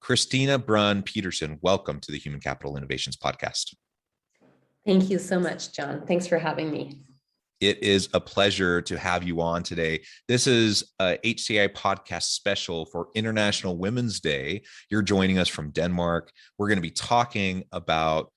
Christina, Brun, Petersen, welcome to the Human Capital Innovations Podcast. Thank you so much, John. Thanks for having me. It is a pleasure to have you on today. This is a HCI podcast special for International Women's Day. You're joining us from Denmark. We're going to be talking about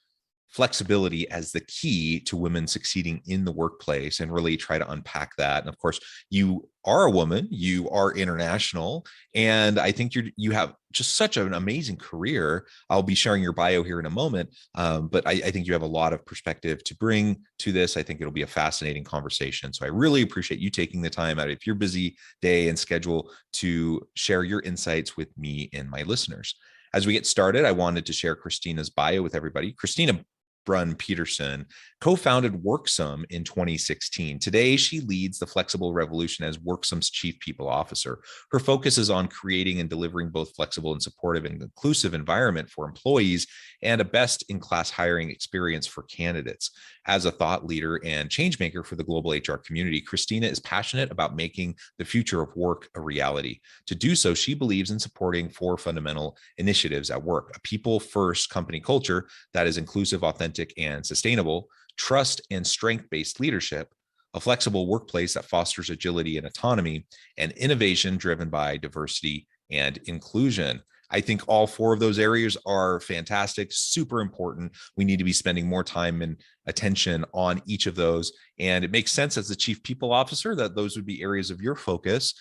flexibility as the key to women succeeding in the workplace and really try to unpack that. And of course, you are a woman, you are international, and I think you have just such an amazing career. I'll be sharing your bio here in a moment, but I think you have a lot of perspective to bring to this. I think it'll be a fascinating conversation. So I really appreciate you taking the time out of your busy day and schedule to share your insights with me and my listeners. As we get started, I wanted to share Christina's bio with everybody. Christina Brun Petersen co-founded Worksome in 2016. Today, she leads the Flexible Revolution as Worksome's Chief People Officer. Her focus is on creating and delivering both flexible and supportive and inclusive environment for employees and a best-in-class hiring experience for candidates. As a thought leader and change maker for the global HR community, Christina is passionate about making the future of work a reality. To do so, she believes in supporting four fundamental initiatives at work: a people-first company culture that is inclusive, authentic, and sustainable; trust and strength-based leadership; a flexible workplace that fosters agility and autonomy; and innovation driven by diversity and inclusion. I think all four of those areas are fantastic, super important. We need to be spending more time and attention on each of those. And it makes sense as the Chief People Officer that those would be areas of your focus.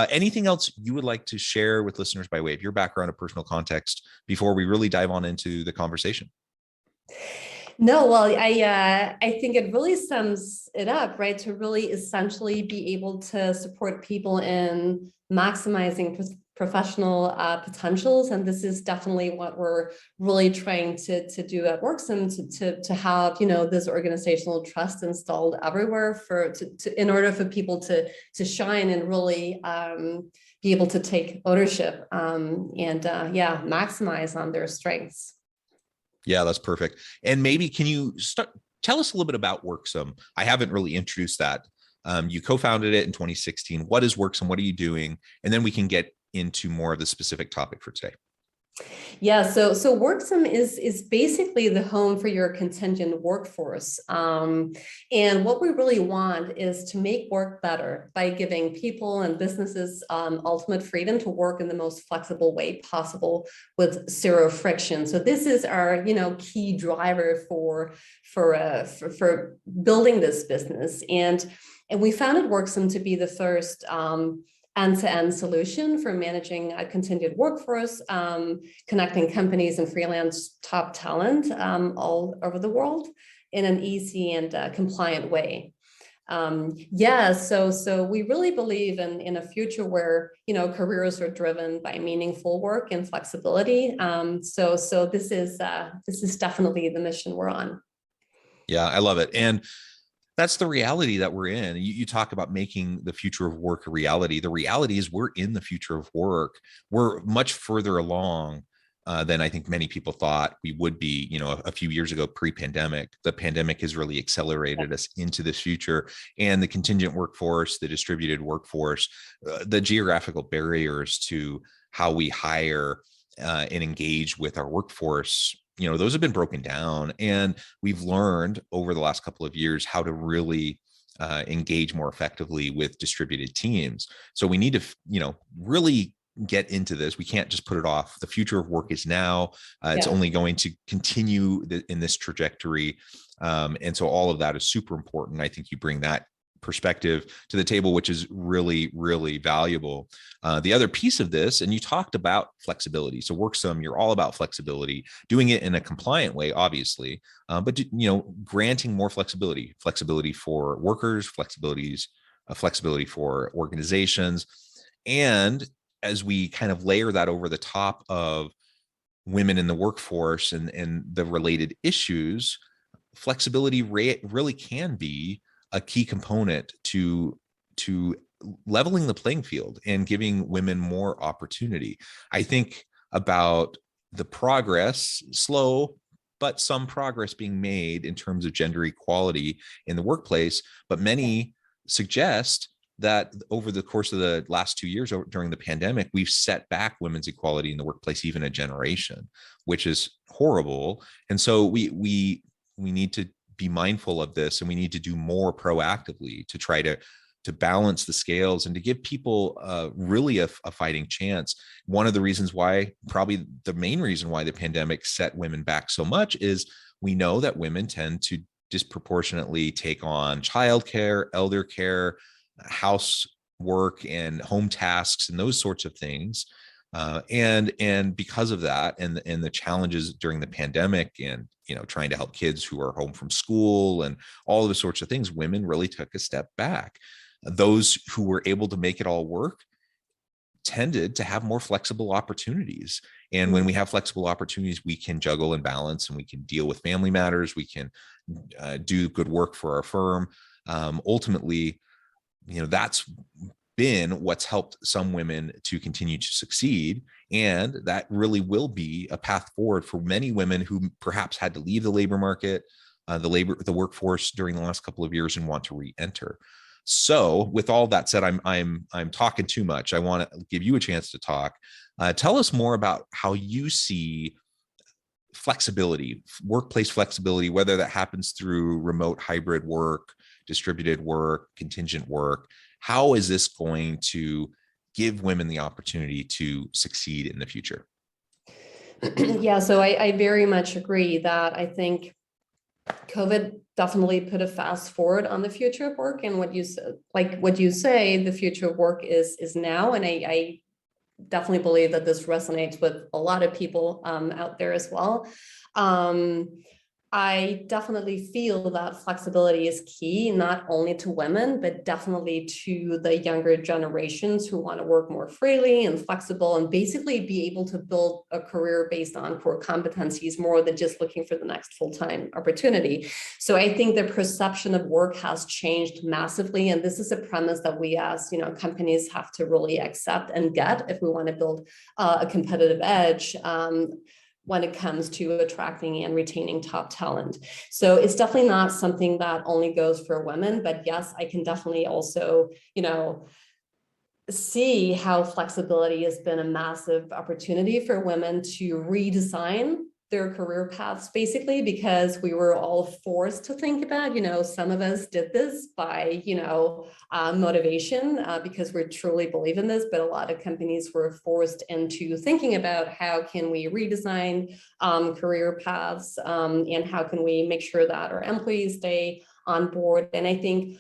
Anything else you would like to share with listeners by way of your background or personal context before we really dive on into the conversation? No, well, I think it really sums it up, right? To really essentially be able to support people in maximizing professional potentials. And this is definitely what we're really trying to do at Worksome, to have, this organizational trust installed everywhere in order for people to shine and really be able to take ownership and maximize on their strengths. Yeah, that's perfect. And maybe can you tell us a little bit about Worksome? I haven't really introduced that. You co-founded it in 2016. What is Worksome? What are you doing? And then we can get into more of the specific topic for today. Yeah, so Worksome is basically the home for your contingent workforce. And what we really want is to make work better by giving people and businesses ultimate freedom to work in the most flexible way possible with zero friction. So this is our key driver for building this business. And we founded Worksome to be the first end-to-end solution for managing a contingent workforce, connecting companies and freelance top talent all over the world in an easy and compliant way. So we really believe in a future where careers are driven by meaningful work and flexibility. So this is definitely the mission we're on. Yeah, I love it. And that's the reality that we're in. You talk about making the future of work a reality. The reality is we're in the future of work. We're much further along than I think many people thought we would be, a few years ago, pre-pandemic. The pandemic has really accelerated us into this future, and the contingent workforce, the distributed workforce, the geographical barriers to how we hire and engage with our workforce, those have been broken down, and we've learned over the last couple of years how to really engage more effectively with distributed teams. So we need to, really get into this. We can't just put it off. The future of work is now. It's only going to continue in this trajectory. And so all of that is super important. I think you bring that perspective to the table, which is really, really valuable. The other piece of this, and you talked about flexibility. So Worksome, you're all about flexibility, doing it in a compliant way, obviously, but granting more flexibility for workers, flexibility for organizations. And as we kind of layer that over the top of women in the workforce and the related issues, flexibility really can be a key component to leveling the playing field and giving women more opportunity. I think about the progress, slow, but some progress being made in terms of gender equality in the workplace, but many suggest that over the course of the last 2 years during the pandemic, we've set back women's equality in the workplace even a generation, which is horrible. And so we need to be mindful of this, and we need to do more proactively to try to balance the scales and to give people really a fighting chance. One of the reasons why, probably the main reason why the pandemic set women back so much, is we know that women tend to disproportionately take on childcare, elder care, housework, and home tasks, and those sorts of things. And because of that, and the challenges during the pandemic, and trying to help kids who are home from school and all of the sorts of things, women really took a step back. Those who were able to make it all work tended to have more flexible opportunities. And when we have flexible opportunities, we can juggle and balance, and we can deal with family matters. We can do good work for our firm. Ultimately, that's been what's helped some women to continue to succeed. And that really will be a path forward for many women who perhaps had to leave the labor market, the workforce during the last couple of years, and want to re-enter. So with all that said, I'm talking too much. I want to give you a chance to talk. Tell us more about how you see flexibility, workplace flexibility, whether that happens through remote hybrid work, distributed work, contingent work. How is this going to give women the opportunity to succeed in the future? Yeah, so I very much agree that I think COVID definitely put a fast forward on the future of work, and what you say, the future of work is now, and I definitely believe that this resonates with a lot of people out there as well. I definitely feel that flexibility is key, not only to women, but definitely to the younger generations who want to work more freely and flexible, and basically be able to build a career based on core competencies more than just looking for the next full-time opportunity. So I think the perception of work has changed massively. And this is a premise that we as companies have to really accept and get if we want to build a competitive edge when it comes to attracting and retaining top talent. So it's definitely not something that only goes for women, but yes, I can definitely also, see how flexibility has been a massive opportunity for women to redesign their career paths, basically, because we were all forced to think about, some of us did this by, motivation, because we truly believe in this, but a lot of companies were forced into thinking about how can we redesign career paths, and how can we make sure that our employees stay on board. And I think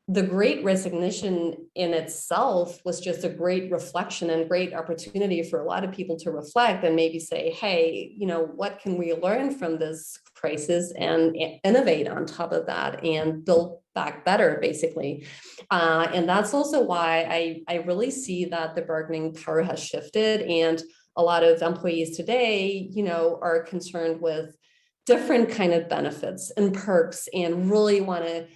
the Great Resignation in itself was just a great reflection and great opportunity for a lot of people to reflect and maybe say, hey, what can we learn from this crisis and innovate on top of that and build back better, basically. And that's also why I really see that the bargaining power has shifted, and a lot of employees today, are concerned with different kind of benefits and perks and really want to,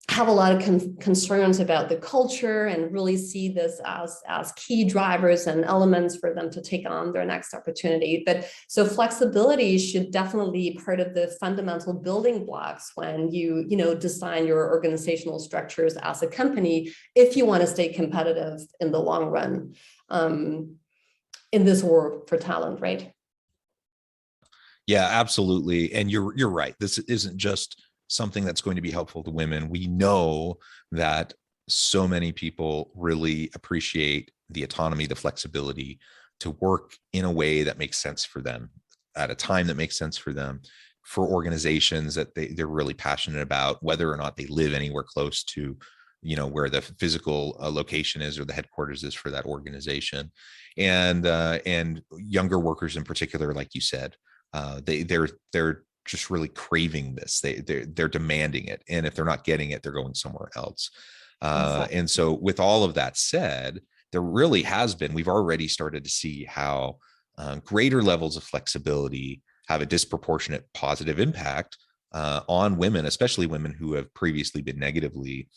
have a lot of concerns about the culture and really see this as key drivers and elements for them to take on their next opportunity. But so flexibility should definitely be part of the fundamental building blocks when you design your organizational structures as a company, if you want to stay competitive in the long run in this war for talent, right? Yeah, absolutely. And you're right. This isn't just something that's going to be helpful to women. We know that so many people really appreciate the autonomy, the flexibility to work in a way that makes sense for them at a time that makes sense for them, for organizations that they're really passionate about, whether or not they live anywhere close to, where the physical location is or the headquarters is for that organization. And younger workers in particular, like you said, they're just really craving this. They're demanding it, and if they're not getting it, they're going somewhere else. Exactly. And so, with all of that said, there really has been. We've already started to see how greater levels of flexibility have a disproportionate positive impact on women, especially women who have previously been negatively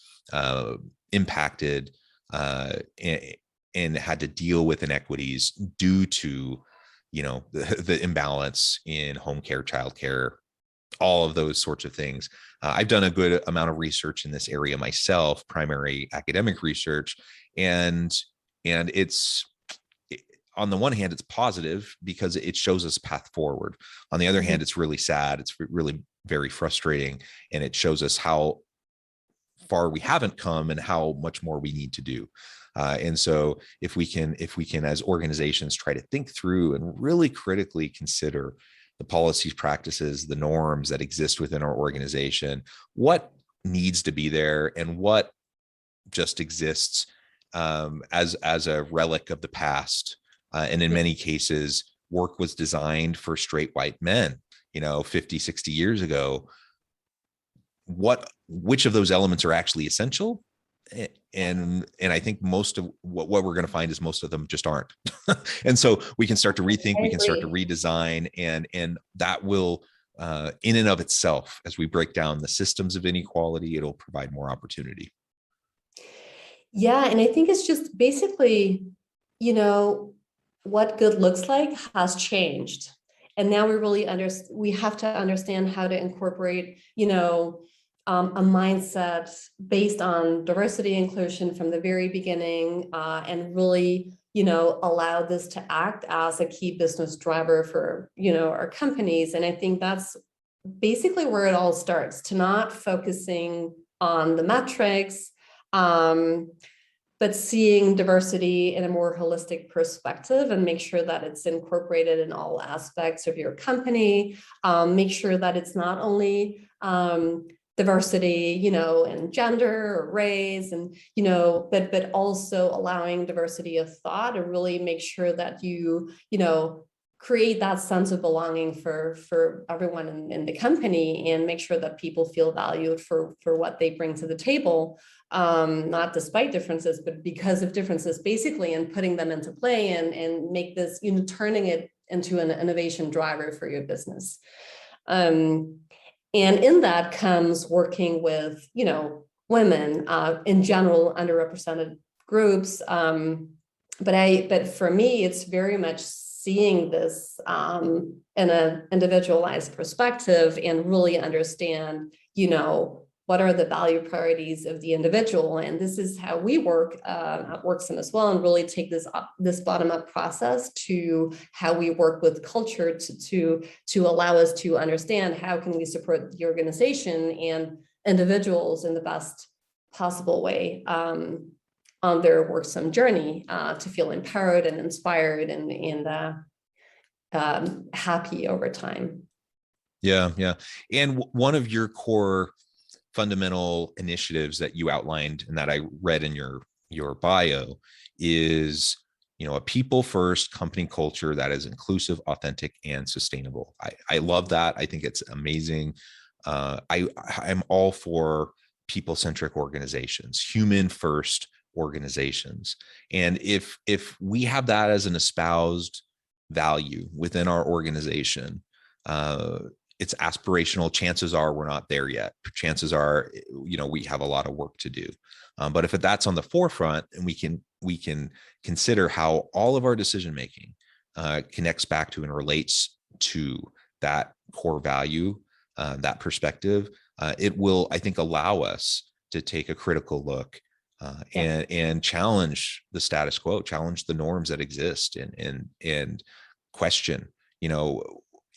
impacted and had to deal with inequities due to the imbalance in home care, childcare, all of those sorts of things. I've done a good amount of research in this area myself, primary academic research, and it's, on the one hand, it's positive because it shows us path forward. On the other hand, it's really sad. It's really very frustrating, and it shows us how far we haven't come and how much more we need to do. And so if we can, as organizations, try to think through and really critically consider the policies, practices, the norms that exist within our organization, what needs to be there and what just exists as a relic of the past. And in many cases, work was designed for straight white men, 50, 60 years ago. Which of those elements are actually essential? And I think most of what we're going to find is most of them just aren't. And so we can start to rethink, we can start to redesign, and that will, in and of itself, as we break down the systems of inequality, it'll provide more opportunity. Yeah, and I think it's just basically, what good looks like has changed. And now we have to understand how to incorporate, a mindset based on diversity inclusion from the very beginning, and really, allow this to act as a key business driver for, our companies. And I think that's basically where it all starts, to not focusing on the metrics, but seeing diversity in a more holistic perspective, and make sure that it's incorporated in all aspects of your company. Make sure that it's not only diversity, in gender or race, and, but also allowing diversity of thought, and really make sure that you create that sense of belonging for everyone in the company, and make sure that people feel valued for what they bring to the table, not despite differences, but because of differences, basically, and putting them into play, and make this, turning it into an innovation driver for your business. And in that comes working with, women, in general, underrepresented groups. But for me, it's very much seeing this in an individualized perspective, and really understand, what are the value priorities of the individual. And this is how we work at WorkSim as well, and really take this bottom-up process to how we work with culture to allow us to understand how can we support the organization and individuals in the best possible way on their WorkSim journey, to feel empowered and inspired and happy over time. Yeah. And one of your core fundamental initiatives that you outlined and that I read in your bio is, a people first company culture that is inclusive, authentic, and sustainable. I love that. I think it's amazing. I'm all for people centric organizations, human first organizations. And if we have that as an espoused value within our organization, it's aspirational. Chances are we're not there yet. Chances are, we have a lot of work to do. But if that's on the forefront, and we can consider how all of our decision making connects back to and relates to that core value, that perspective, it will, I think, allow us to take a critical look and challenge the status quo, challenge the norms that exist, and question,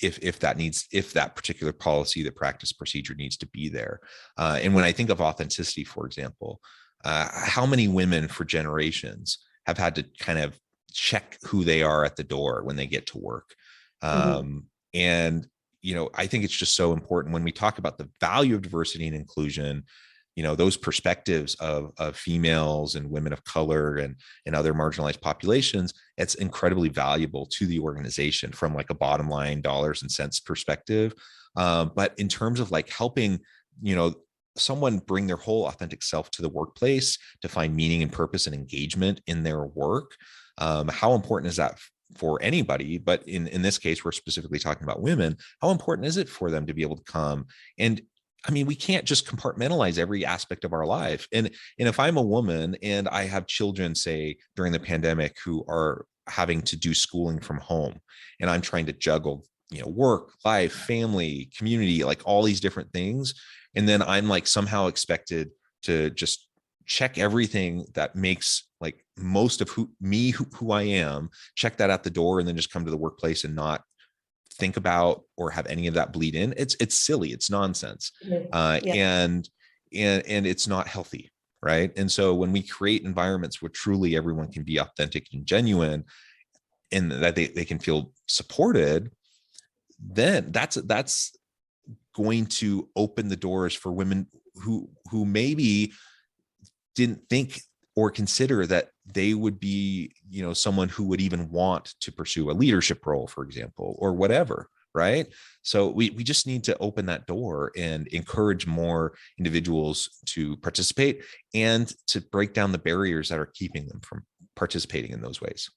if that particular policy, the practice, procedure needs to be there. And when I think of authenticity, for example, how many women for generations have had to kind of check who they are at the door when they get to work? And, I think it's just so important when we talk about the value of diversity and inclusion, those perspectives of females and women of color and other marginalized populations. It's incredibly valuable to the organization from like a bottom line dollars and cents perspective. But in terms of like helping, someone bring their whole authentic self to the workplace to find meaning and purpose and engagement in their work, how important is that for anybody? But in this case, we're specifically talking about women. How important is it for them to be able to come? And I mean, we can't just compartmentalize every aspect of our life. And if I'm a woman and I have children, say during the pandemic, who are having to do schooling from home, and I'm trying to juggle work, life, family, community, like all these different things. And then I'm like somehow expected to just check everything that makes like most of who I am, check that out the door, and then just come to the workplace and not think about or have any of that bleed in. It's silly. It's nonsense. Yeah. And it's not healthy. Right. And so when we create environments where truly everyone can be authentic and genuine, and that they can feel supported, then that's going to open the doors for women who maybe didn't think or consider that they would be, someone who would even want to pursue a leadership role, for example, or whatever. Right. So we just need to open that door and encourage more individuals to participate and to break down the barriers that are keeping them from participating in those ways.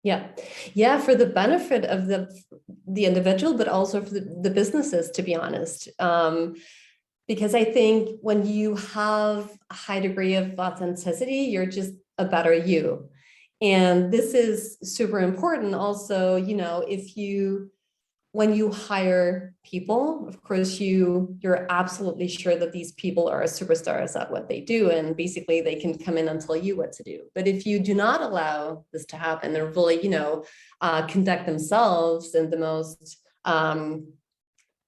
Yeah. Yeah. For the benefit of the individual, but also for the businesses, to be honest. Because I think when you have a high degree of authenticity, you're just a better you. And this is super important also, when you hire people, of course, you're absolutely sure that these people are superstars at what they do, and basically they can come in and tell you what to do. But if you do not allow this to happen, and really, conduct themselves in the most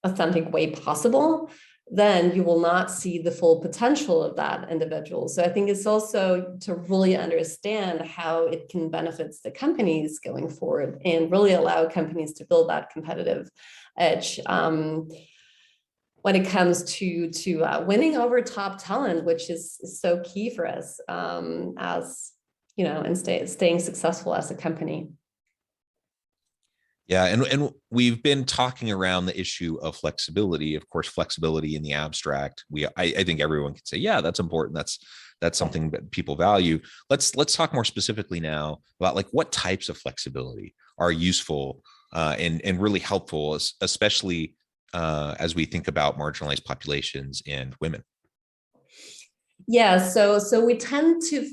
authentic way possible, then you will not see the full potential of that individual. So I think it's also to really understand how it can benefit the companies going forward and really allow companies to build that competitive edge when it comes to winning over top talent, which is so key for us as, and staying successful as a company. Yeah, and we've been talking around the issue of flexibility. Of course, flexibility in the abstract. I think everyone can say, yeah, that's important. That's something that people value. Let's talk more specifically now about like what types of flexibility are useful and really helpful, especially as we think about marginalized populations and women. Yeah, so we tend to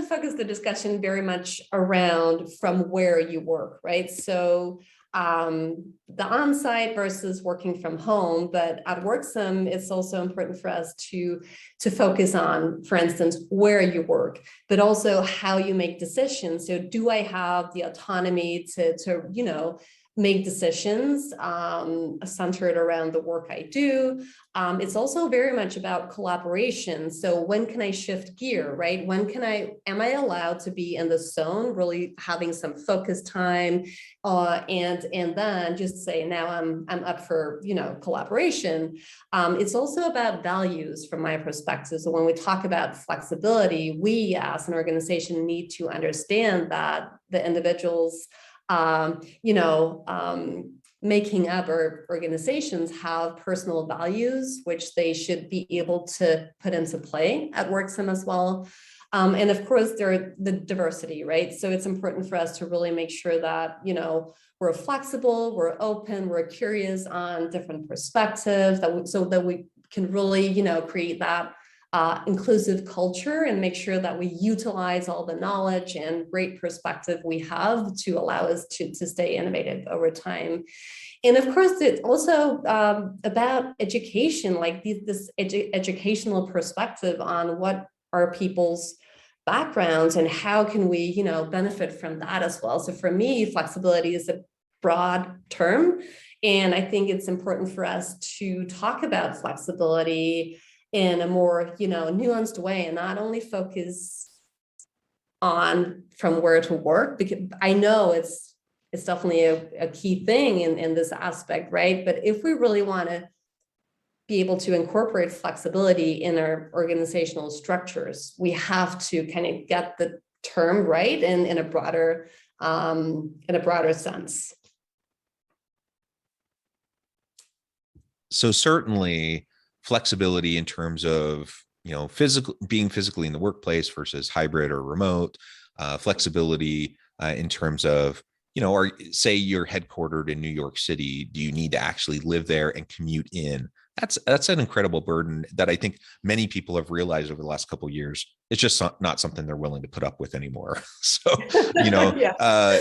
focus the discussion very much around from where you work, right? So the on-site versus working from home, but at Worksome, it's also important for us to focus on, for instance, where you work, but also how you make decisions. So do I have the autonomy to make decisions centered around the work I do? It's also very much about collaboration. So when can I shift gear, right? Am I allowed to be in the zone, really having some focus time, and then just say, now I'm up for, collaboration. It's also about values from my perspective. So when we talk about flexibility, we as an organization need to understand that the individuals making up our organizations have personal values, which they should be able to put into play at Worksome as well. And of course, there are the diversity, right? So it's important for us to really make sure that, we're flexible, we're open, we're curious on different perspectives, so that we can really, create that inclusive culture and make sure that we utilize all the knowledge and great perspective we have to allow us to stay innovative over time. And of course, it's also about education, like this educational perspective on what are people's backgrounds and how can we, benefit from that as well. So for me, flexibility is a broad term. And I think it's important for us to talk about flexibility in a more, nuanced way, and not only focus on from where to work, because I know it's definitely a key thing in this aspect, right? But if we really want to be able to incorporate flexibility in our organizational structures, we have to kind of get the term right in a broader sense. So certainly flexibility in terms of being physically in the workplace versus hybrid or remote, flexibility in terms of or say you're headquartered in New York City, do you need to actually live there and commute in? That's an incredible burden that I think many people have realized over the last couple of years. It's just not something they're willing to put up with anymore. So Yeah.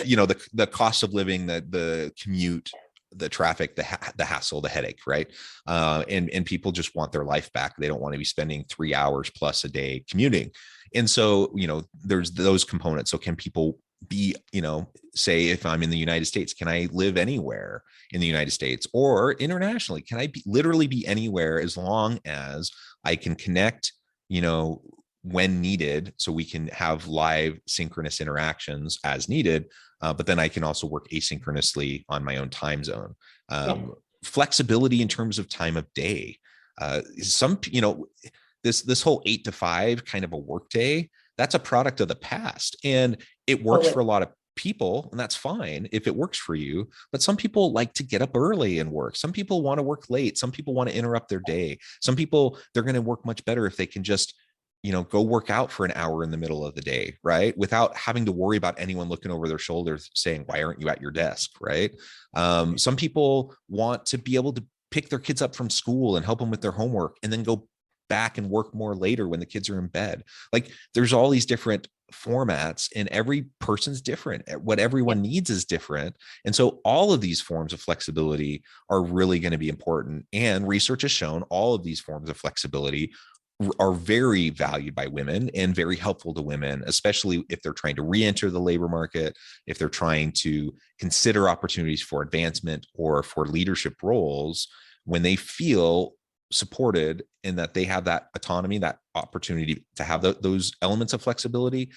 the cost of living, the commute the traffic, the hassle, the headache, right? And people just want their life back. They don't want to be spending 3 hours plus a day commuting. And so, there's those components. So can people be, say if I'm in the United States, can I live anywhere in the United States or internationally? Can I literally be anywhere as long as I can connect, when needed, so we can have live synchronous interactions as needed, but then I can also work asynchronously on my own time zone. Yeah. Flexibility in terms of time of day. This whole 8 to 5 kind of a work day, that's a product of the past, and it works for a lot of people, and that's fine if it works for you. But some people like to get up early and work. Some people want to work late. Some people want to interrupt their day. Some people, they're going to work much better if they can just go work out for an hour in the middle of the day, right? Without having to worry about anyone looking over their shoulders saying, why aren't you at your desk, right? Some people want to be able to pick their kids up from school and help them with their homework and then go back and work more later when the kids are in bed. Like, there's all these different formats, and every person's different. What everyone needs is different. And so all of these forms of flexibility are really going to be important. And research has shown all of these forms of flexibility are very valued by women and very helpful to women, especially if they're trying to re-enter the labor market, if they're trying to consider opportunities for advancement or for leadership roles. When they feel supported and that they have that autonomy, that opportunity to have those elements of flexibility,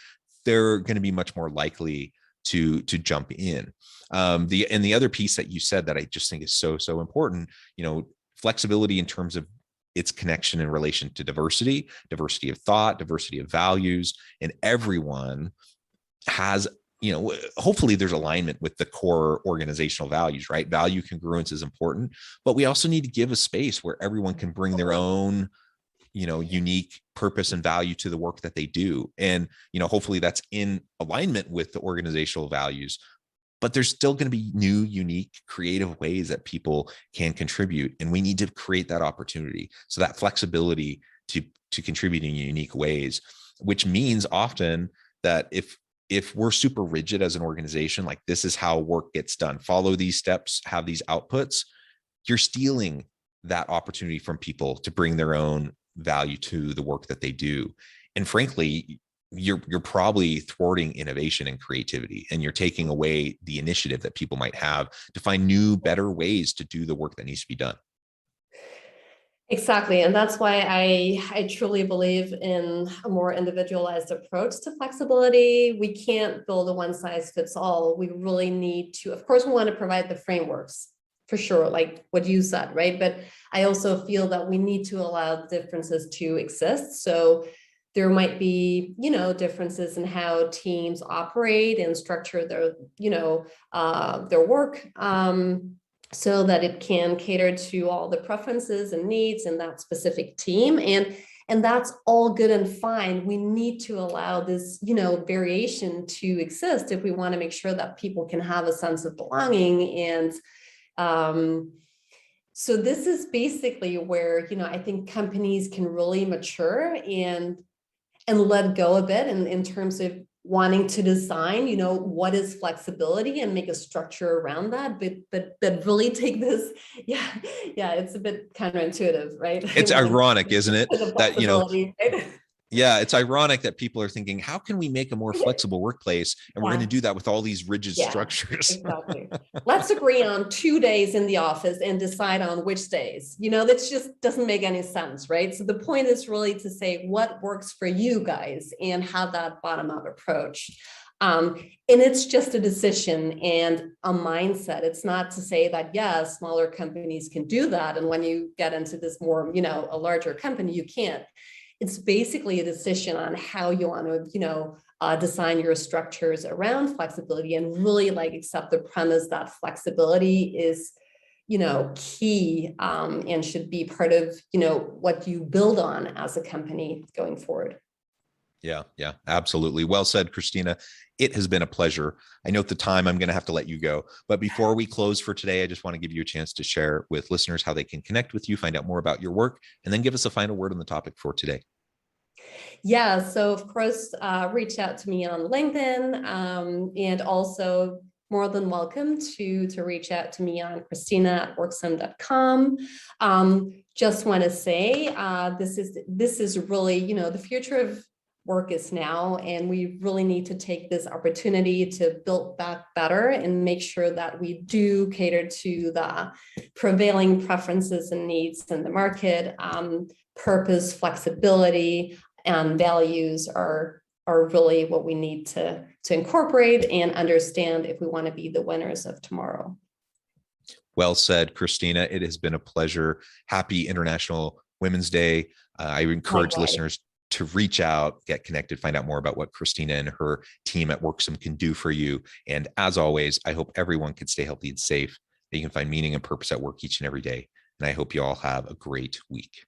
they're going to be much more likely to jump in. The other piece that you said that I just think is so important, flexibility in terms of its connection in relation to diversity of thought, diversity of values, and everyone has, hopefully there's alignment with the core organizational values, right? Value congruence is important, but we also need to give a space where everyone can bring their own, unique purpose and value to the work that they do. And, hopefully that's in alignment with the organizational values, but there's still going to be new, unique, creative ways that people can contribute. And we need to create that opportunity. So that flexibility to contribute in unique ways, which means often that if we're super rigid as an organization, like this is how work gets done, follow these steps, have these outputs, you're stealing that opportunity from people to bring their own value to the work that they do. And frankly, you're probably thwarting innovation and creativity, and you're taking away the initiative that people might have to find new, better ways to do the work that needs to be done. Exactly. And that's why I truly believe in a more individualized approach to flexibility. We can't build a one size fits all. We really need to, of course, we want to provide the frameworks for sure, like what you said, right? But I also feel that we need to allow differences to exist. So there might be, differences in how teams operate and structure their, their work, so that it can cater to all the preferences and needs in that specific team. And that's all good and fine. We need to allow this, variation to exist if we want to make sure that people can have a sense of belonging. And so this is basically where, I think companies can really mature and let go a bit in terms of wanting to design, what is flexibility and make a structure around that, but really take this, it's a bit counterintuitive, right? It's ironic, isn't it? That, right? Yeah, it's ironic that people are thinking, how can we make a more flexible workplace? And we're going to do that with all these rigid structures. Exactly. Let's agree on 2 days in the office and decide on which days. That just doesn't make any sense, right? So the point is really to say what works for you guys and have that bottom-up approach. And it's just a decision and a mindset. It's not to say that, yes, smaller companies can do that. And when you get into this more, a larger company, you can't. It's basically a decision on how you want to, design your structures around flexibility and really accept the premise that flexibility is, key and should be part of, what you build on as a company going forward. Yeah, absolutely. Well said, Christina. It has been a pleasure. I know at the time I'm going to have to let you go, but before we close for today, I just want to give you a chance to share with listeners how they can connect with you, find out more about your work, and then give us a final word on the topic for today. Yeah, so of course, reach out to me on LinkedIn, and also more than welcome to reach out to me on Christina@worksome.com. Just want to say this is really, the future of work is now, and we really need to take this opportunity to build back better and make sure that we do cater to the prevailing preferences and needs in the market. Purpose, flexibility, and values are really what we need to incorporate and understand if we want to be the winners of tomorrow. Well said, Christina. It has been a pleasure. Happy International Women's Day. I encourage listeners to reach out, get connected, find out more about what Christina and her team at Worksome can do for you. And as always, I hope everyone can stay healthy and safe, that you can find meaning and purpose at work each and every day. And I hope you all have a great week.